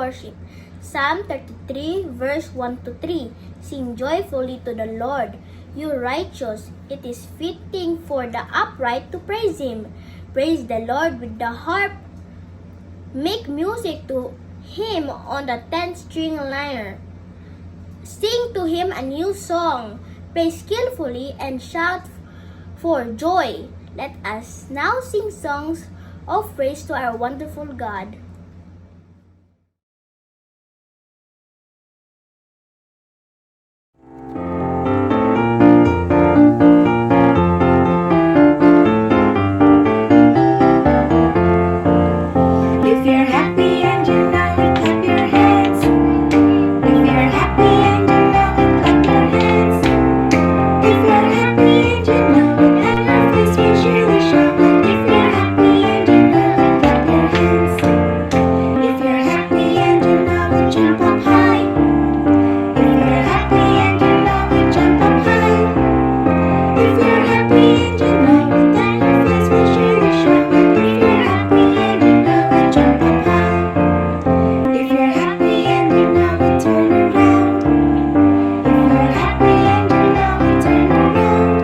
worship. Psalm 33 verse 1 to 3. Sing joyfully to the Lord, you righteous. It is fitting for the upright to praise Him. Praise the Lord with the harp. Make music to Him on the 10-string lyre. Sing to Him a new song. Play skillfully and shout for joy. Let us now sing songs of praise to our wonderful God. If you're happy and you know it, clap your hands. If you're happy and you know it, clap your hands. If you're happy and you know it, then your face will surely show. If you're happy and you know it, clap your hands. If you're happy and you know it, jump up high. If you're happy and you know it, jump up high. If you're happy and you know it, then your face will surely show. If you're happy and you know it, jump up high. If you're happy and you know it, turn around. If you're happy and you know it, turn around.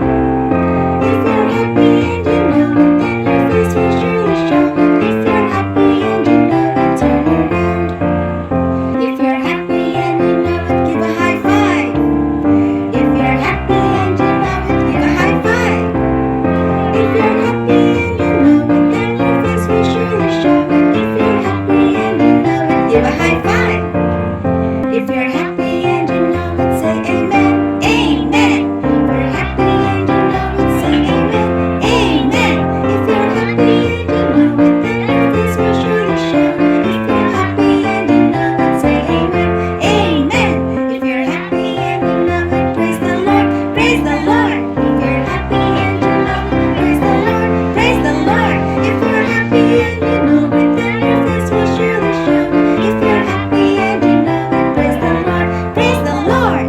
If you're happy and you know it, then your face will surely show. If you're happy and you know it, turn around. If you're happy and you know it, give a high five. If you're happy and you know it, give a high five. If you're happy and you know it, then your face will surely show. If you're happy and you know it, give a high five. If you're happy and you know it, say amen, amen. If you're happy and you know it, say amen, amen. If you're happy and you know it, then your face will surely show. If you're happy and you know it, say amen, amen. If you're happy and you know it, praise the Lord, praise the Lord. If you're happy and you know it, praise the Lord, praise the Lord. If you're happy and you know it, then your face will surely show. If you're happy and you know it, praise the Lord, praise the Lord.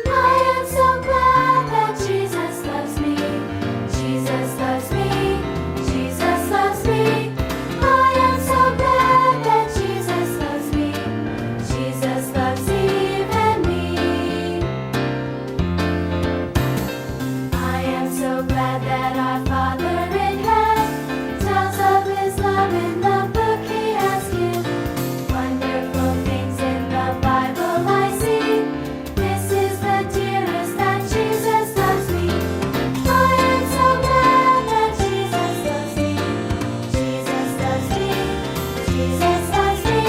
I am so glad that Jesus loves me. Jesus loves me. Jesus loves me. I am so glad that Jesus loves me. Jesus loves even me. I am so glad that our Father in heaven tells of His love in the book He has given. Wonderful things in the Bible I see. This is the dearest that Jesus loves me. I am so glad that Jesus loves me. Jesus loves me. Jesus loves me.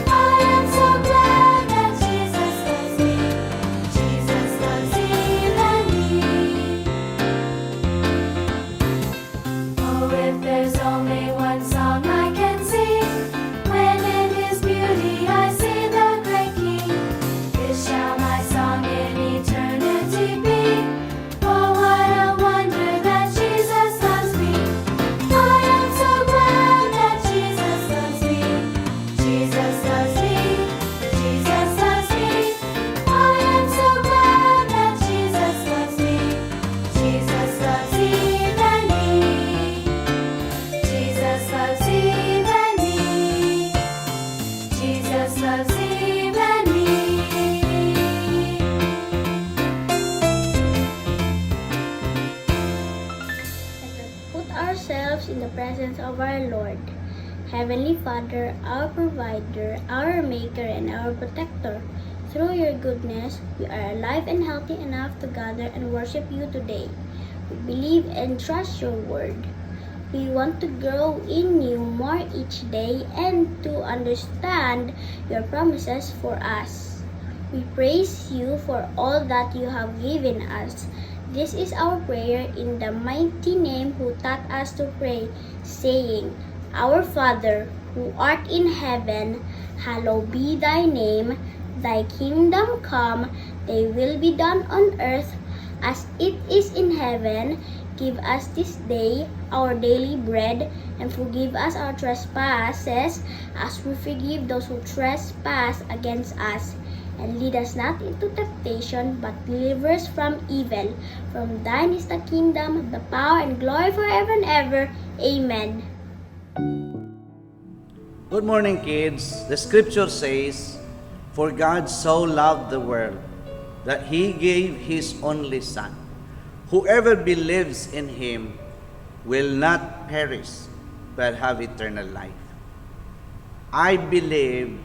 I am so glad that Jesus loves me. Jesus loves even me. Oh, if there's only one song I can sing, when in His beauty I see the great King, this shall my song in eternity be. Oh, what a wonder that Jesus loves me. I am so glad that Jesus loves me. Jesus loves me. Jesus loves me. I am so glad that Jesus loves me. Jesus loves even me. Jesus loves even me. Jesus loves even me. Let us put ourselves in the presence of our Lord. Heavenly Father, our provider, our maker, and our protector, through your goodness, we are alive and healthy enough to gather and worship you today. We believe and trust your word. We want to grow in you more each day and to understand your promises for us. We praise you for all that you have given us. This is our prayer in the mighty name who taught us to pray, saying, Our Father, who art in heaven, hallowed be thy name. Thy kingdom come, thy will be done on earth as it is in heaven. Give us this day our daily bread, and forgive us our trespasses, as we forgive those who trespass against us. And lead us not into temptation, but deliver us from evil. From thine is the kingdom, the power, and glory forever and ever. Amen. Good morning, kids. The scripture says, "For God so loved the world that He gave His only Son. Whoever believes in Him will not perish, but have eternal life." I believe,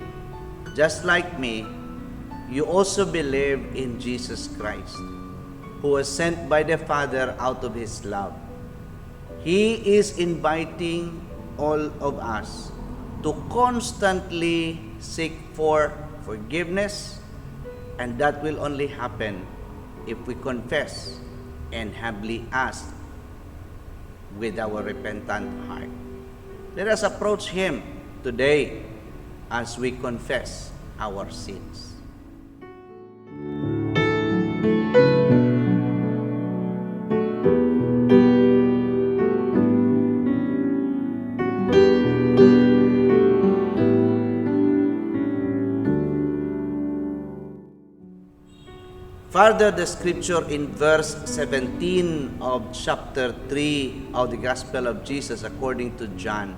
just like me, you also believe in Jesus Christ, who was sent by the Father out of His love. He is inviting all of us to constantly seek for forgiveness, and that will only happen if we confess and humbly ask with our repentant heart. Let us approach Him today as we confess our sins. Further, the scripture in verse 17 of chapter 3 of the Gospel of Jesus according to John.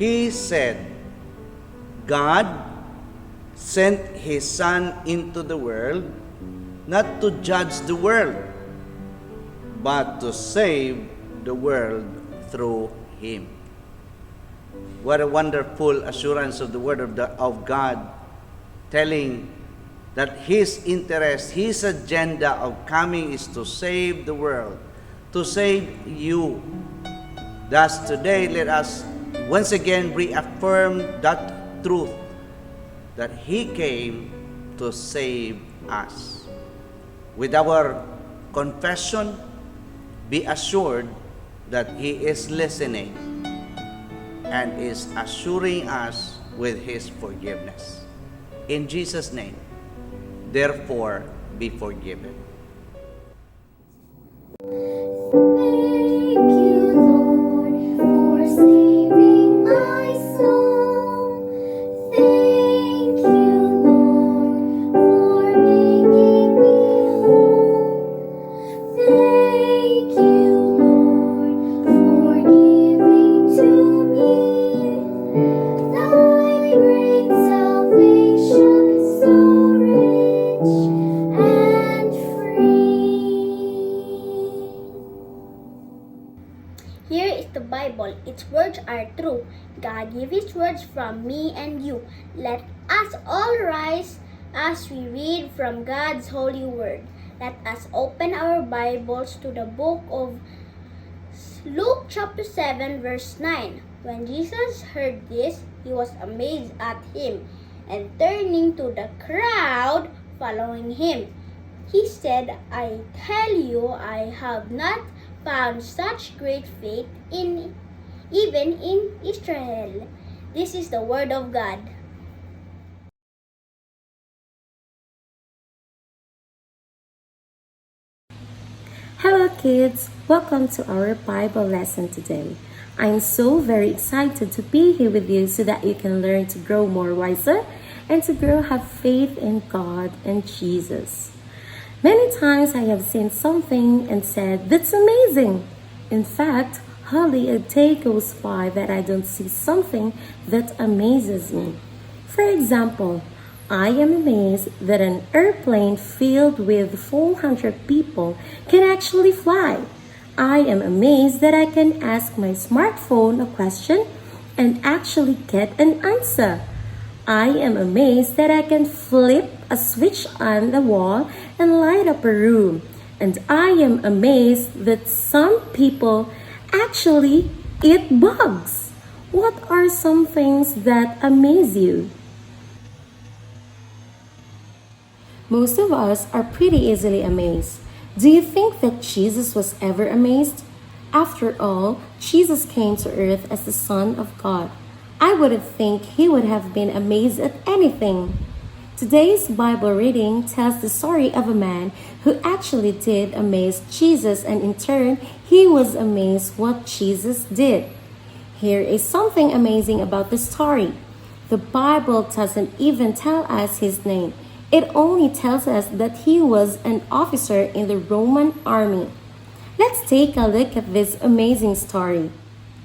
He said, God sent His Son into the world, not to judge the world, but to save the world through Him. What a wonderful assurance of the Word of God, telling that His interest, His agenda of coming is to save the world, to save you. Thus today, let us once again reaffirm that truth, that He came to save us. With our confession, be assured that He is listening and is assuring us with His forgiveness. In Jesus' name, therefore, be forgiven. Thank you, Lord, for saving my soul. Thank you, Lord, for making me whole. Thank you, Lord, for giving to me thy great salvation, so rich and free. Here is the Bible. Its words are true. God gave His words from me and you. Let us all rise as we read from God's holy word. Let us open our Bibles to the book of Luke chapter 7 verse 9. When Jesus heard this, He was amazed at Him, and turning to the crowd following Him, He said, I tell you, I have not found such great faith even in Israel. This is the word of God. Hello kids, welcome to our Bible lesson today. I'm so very excited to be here with you so that you can learn to grow more wiser and to grow have faith in God and Jesus. Many times I have seen something and said, that's amazing. In fact, hardly a day goes by that I don't see something that amazes me. For example, I am amazed that an airplane filled with 400 people can actually fly. I am amazed that I can ask my smartphone a question and actually get an answer. I am amazed that I can flip a switch on the wall and light up a room. And I am amazed that some people actually eat bugs. What are some things that amaze you? Most of us are pretty easily amazed. Do you think that Jesus was ever amazed? After all, Jesus came to earth as the Son of God. I wouldn't think He would have been amazed at anything. Today's Bible reading tells the story of a man who actually did amaze Jesus, and in turn, he was amazed what Jesus did. Here is something amazing about the story. The Bible doesn't even tell us his name. It only tells us that he was an officer in the Roman army. Let's take a look at this amazing story.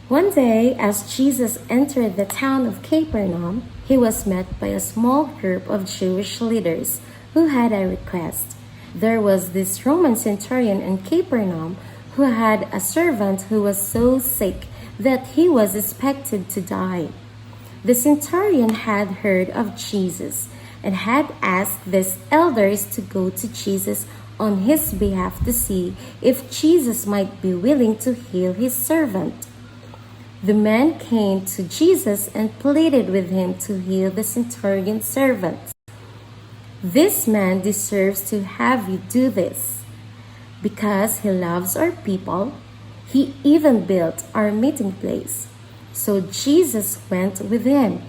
One day, as Jesus entered the town of Capernaum, he was met by a small group of Jewish leaders who had a request. There was this Roman centurion in Capernaum who had a servant who was so sick that he was expected to die. The centurion had heard of Jesus and had asked these elders to go to Jesus on his behalf to see if Jesus might be willing to heal his servant. The men came to Jesus and pleaded with him to heal the centurion's servant. This man deserves to have you do this. Because he loves our people, he even built our meeting place. So Jesus went with him.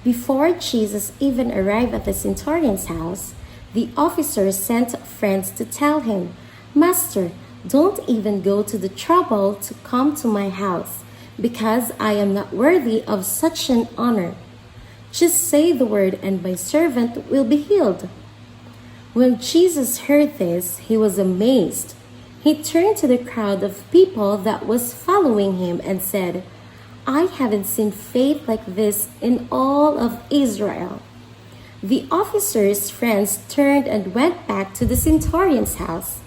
Before Jesus even arrived at the centurion's house, the officer sent friends to tell him, "Master, don't even go to the trouble to come to my house, because I am not worthy of such an honor. Just say the word and my servant will be healed." When Jesus heard this, he was amazed. He turned to the crowd of people that was following him and said, "I haven't seen faith like this in all of Israel." The officer's friends turned and went back to the centurion's house.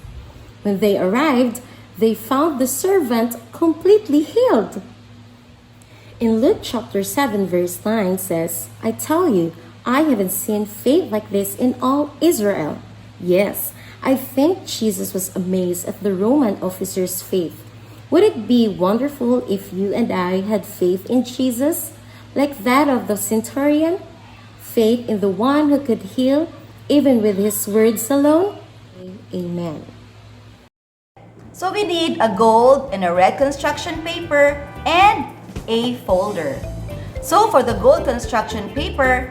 When they arrived, they found the servant completely healed. In Luke chapter 7 verse 9 says, "I tell you, I haven't seen faith like this in all Israel." Yes, I think Jesus was amazed at the Roman officer's faith. Would it be wonderful if you and I had faith in Jesus, like that of the centurion? Faith in the one who could heal, even with his words alone? Amen. So we need a gold and a red construction paper and a folder. So for the gold construction paper,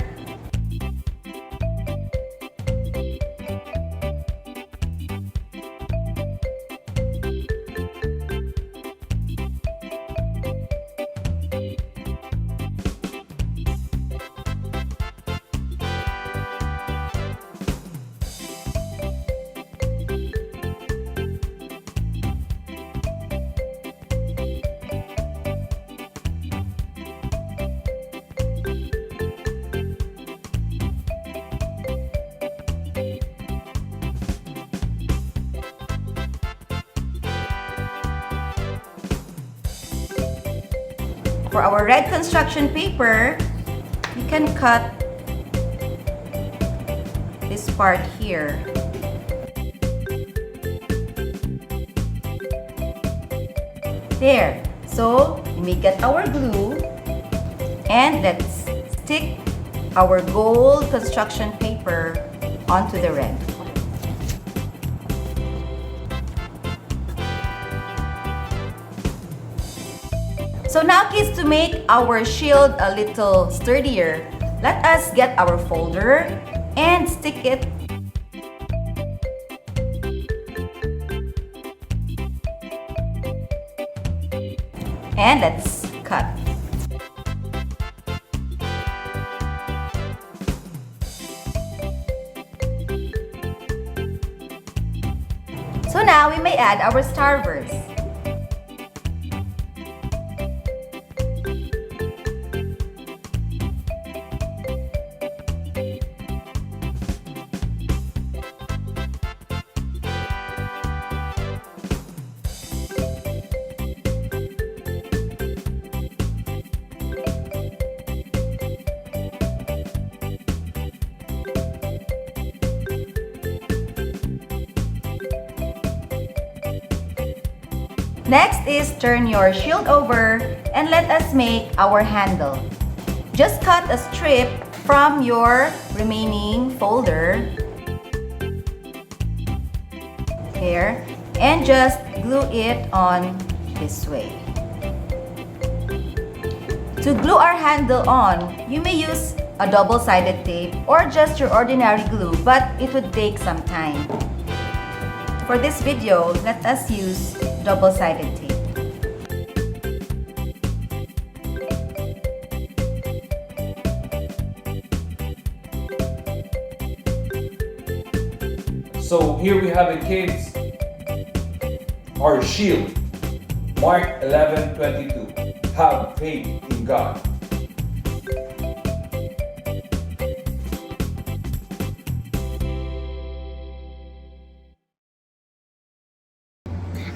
for our red construction paper, we can cut this part here. There. So, we get our glue and let's stick our gold construction paper onto the red. So now kids, to make our shield a little sturdier, let us get our folder and stick it and let's cut. So now we may add our starburst. Next is turn your shield over and let us make our handle. Just cut a strip from your remaining folder here and just glue it on this way. To glue our handle on, you may use a double-sided tape or just your ordinary glue, but it would take some time. For this video, let us use double-sided tape. So here we have it, kids. Our shield. Mark 11:22. Have faith in God.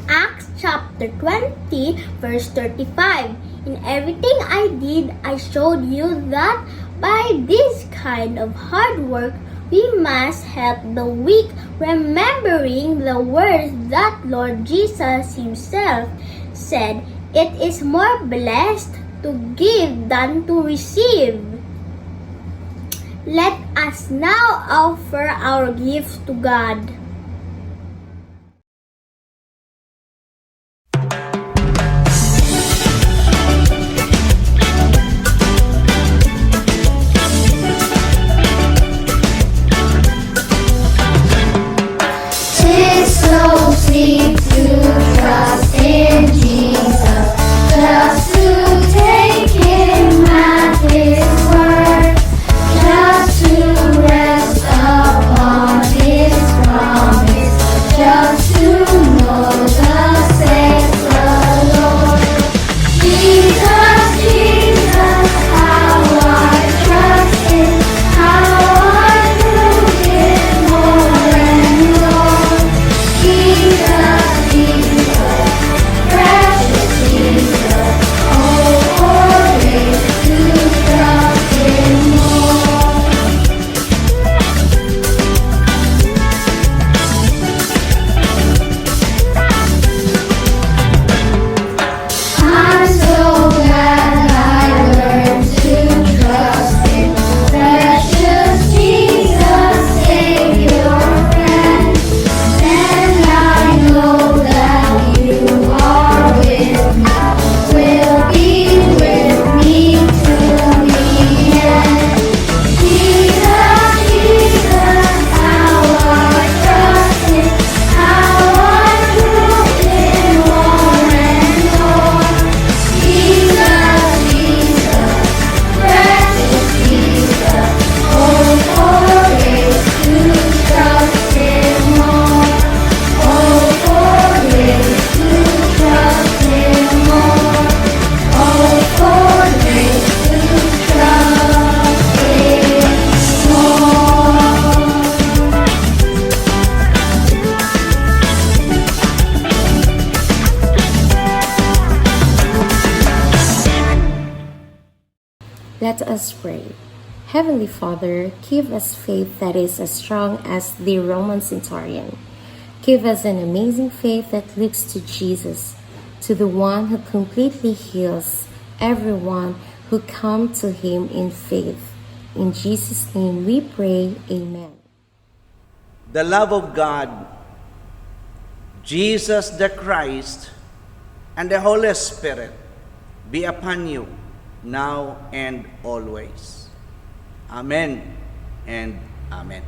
Acts chapter 20, verse 35. In everything I did, I showed you that by this kind of hard work, we must help the weak, remembering the words that Lord Jesus Himself said, "It is more blessed to give than to receive." Let us now offer our gifts to God. Tis so sweet to trust in Jesus, just to take Him at His word, just to rest upon His promise, just to know thus saith the Lord. Jesus, Jesus, how I trust Him, how I prove Him more and more. Jesus, Jesus, precious Jesus, oh, for grace to trust Him more. I'm so glad I learned to trust Him, precious Jesus, Savior, friend. And I know that You are with me, will be with me to the end. Jesus, Jesus, how I trust Him, how I prove Him more and more. Jesus, Jesus, precious Jesus, oh, for grace to trust Him more. Oh, for grace to trust Him more. Oh, for grace to trust Him Let us pray. Heavenly Father, give us faith that is as strong as the Roman centurion. Give us an amazing faith that looks to Jesus, to the one who completely heals everyone who come to Him in faith. In Jesus' name we pray, Amen. The love of God, Jesus the Christ, and the Holy Spirit be upon you now and always. Amen and amen.